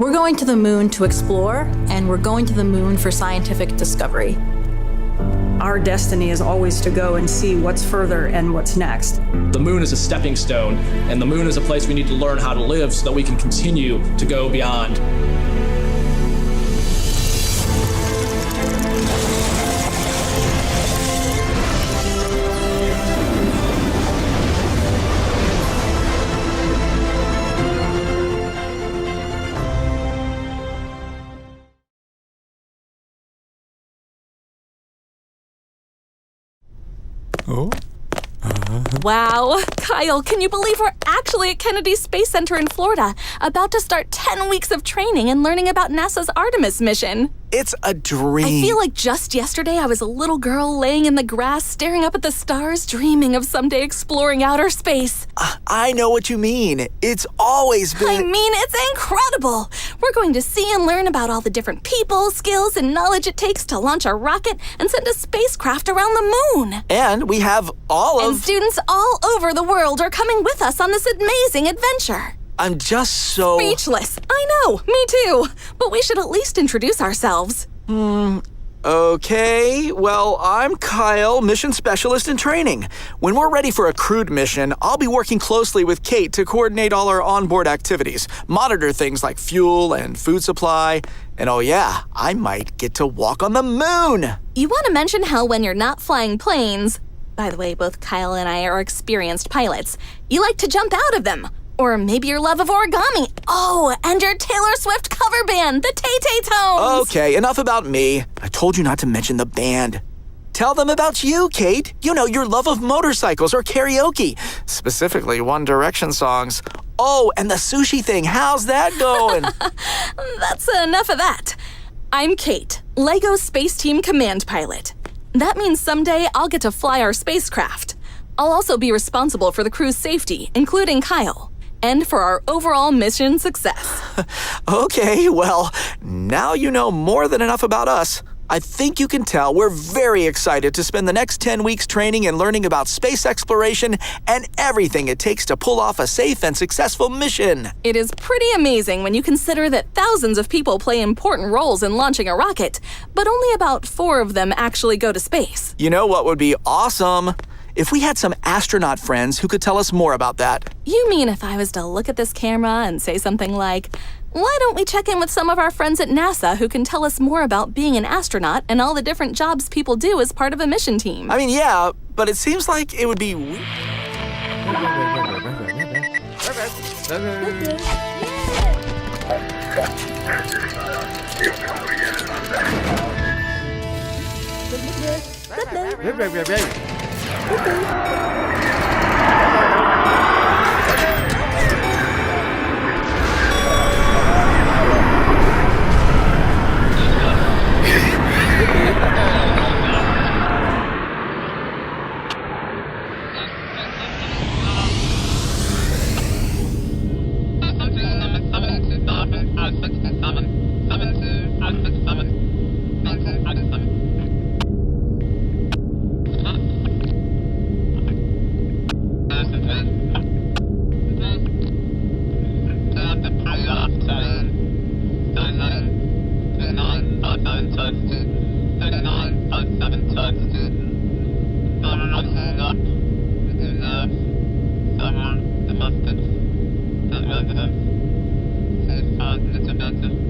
We're going to the moon to explore, and we're going to the moon for scientific discovery. Our destiny is always to go and see what's further and what's next. The moon is a stepping stone, and the moon is a place we need to learn how to live so that we can continue to go beyond. Oh? Wow. Kyle, can you believe we're actually at Kennedy Space Center in Florida, about to start 10 weeks of training and learning about NASA's Artemis mission? It's a dream. I feel like just yesterday I was a little girl laying in the grass, staring up at the stars, dreaming of someday exploring outer space. I know what you mean. It's always been... I mean, it's incredible. We're going to see and learn about all the different people, skills, and knowledge it takes to launch a rocket and send a spacecraft around the moon. And we have all of... And students all over the world are coming with us on this amazing adventure. I'm just so... Speechless. I know, me too. But we should at least introduce ourselves. Okay, well, I'm Kyle, mission specialist in training. When we're ready for a crewed mission, I'll be working closely with Kate to coordinate all our onboard activities, monitor things like fuel and food supply, and oh yeah, I might get to walk on the moon. You want to mention how when you're not flying planes, by the way, both Kyle and I are experienced pilots, you like to jump out of them. Or maybe your love of origami. Oh, and your Taylor Swift cover band, the Tay-Tay Tones. Okay, enough about me. I told you not to mention the band. Tell them about you, Kate. You know, your love of motorcycles or karaoke. Specifically, One Direction songs. Oh, and the sushi thing. How's that going? That's enough of that. I'm Kate, LEGO Space Team Command Pilot. That means someday I'll get to fly our spacecraft. I'll also be responsible for the crew's safety, including Kyle. And for our overall mission success. Okay, well, now you know more than enough about us. I think you can tell we're very excited to spend the next 10 weeks training and learning about space exploration and everything it takes to pull off a safe and successful mission. It is pretty amazing when you consider that thousands of people play important roles in launching a rocket, but only about 4 of them actually go to space. You know what would be awesome? If we had some astronaut friends who could tell us more about that. You mean if I was to look at this camera and say something like, why don't we check in with some of our friends at NASA who can tell us more about being an astronaut and all the different jobs people do as part of a mission team? I mean, yeah, but it seems like it would be... Someone must have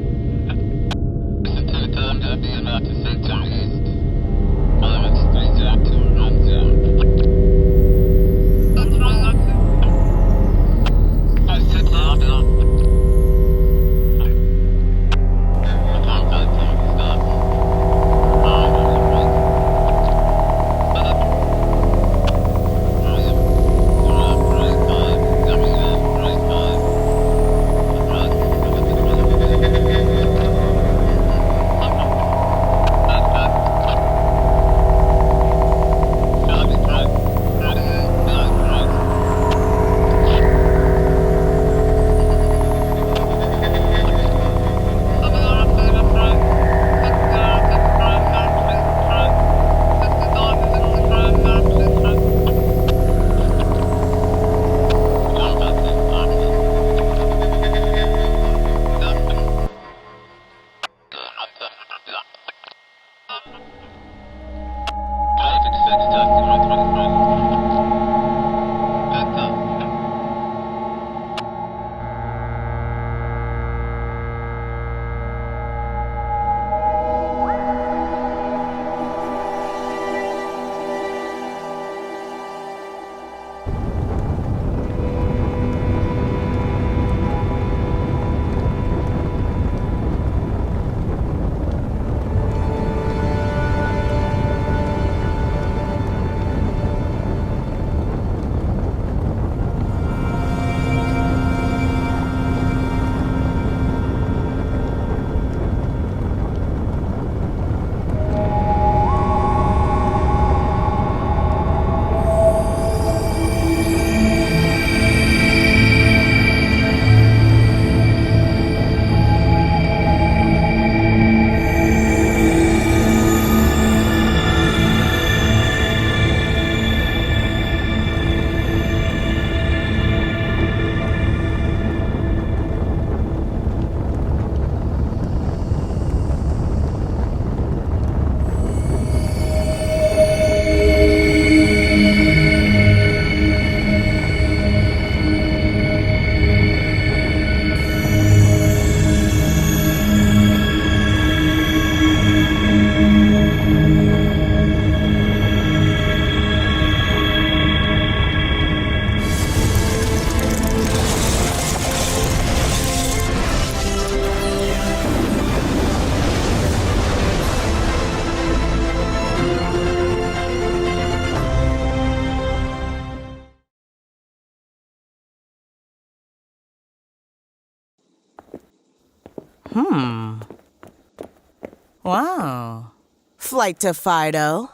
Wow. Flight to Fido.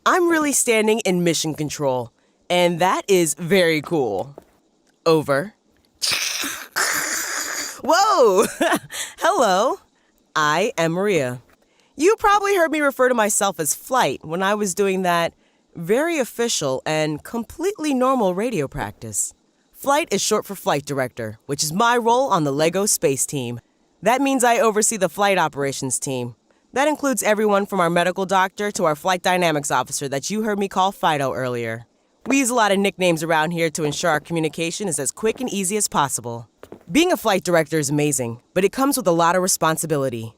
I'm really standing in mission control, and that is very cool. Over. Whoa! Hello. I am Maria. You probably heard me refer to myself as Flight when I was doing that very official and completely normal radio practice. Flight is short for Flight Director, which is my role on the LEGO Space Team. That means I oversee the flight operations team. That includes everyone from our medical doctor to our flight dynamics officer that you heard me call Fido earlier. We use a lot of nicknames around here to ensure our communication is as quick and easy as possible. Being a flight director is amazing, but it comes with a lot of responsibility.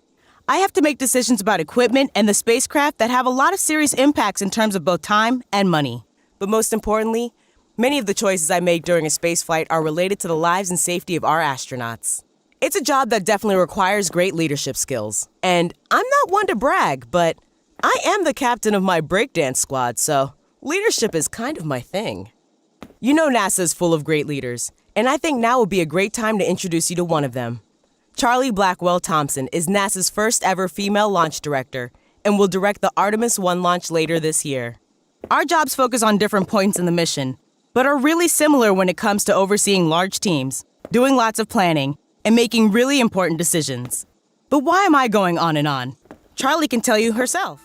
I have to make decisions about equipment and the spacecraft that have a lot of serious impacts in terms of both time and money. But most importantly, many of the choices I make during a spaceflight are related to the lives and safety of our astronauts. It's a job that definitely requires great leadership skills. And I'm not one to brag, but I am the captain of my breakdance squad, so leadership is kind of my thing. You know NASA is full of great leaders, and I think now would be a great time to introduce you to one of them. Charlie Blackwell Thompson is NASA's first ever female launch director and will direct the Artemis 1 launch later this year. Our jobs focus on different points in the mission, but are really similar when it comes to overseeing large teams, doing lots of planning, and making really important decisions. But why am I going on and on? Charlie can tell you herself.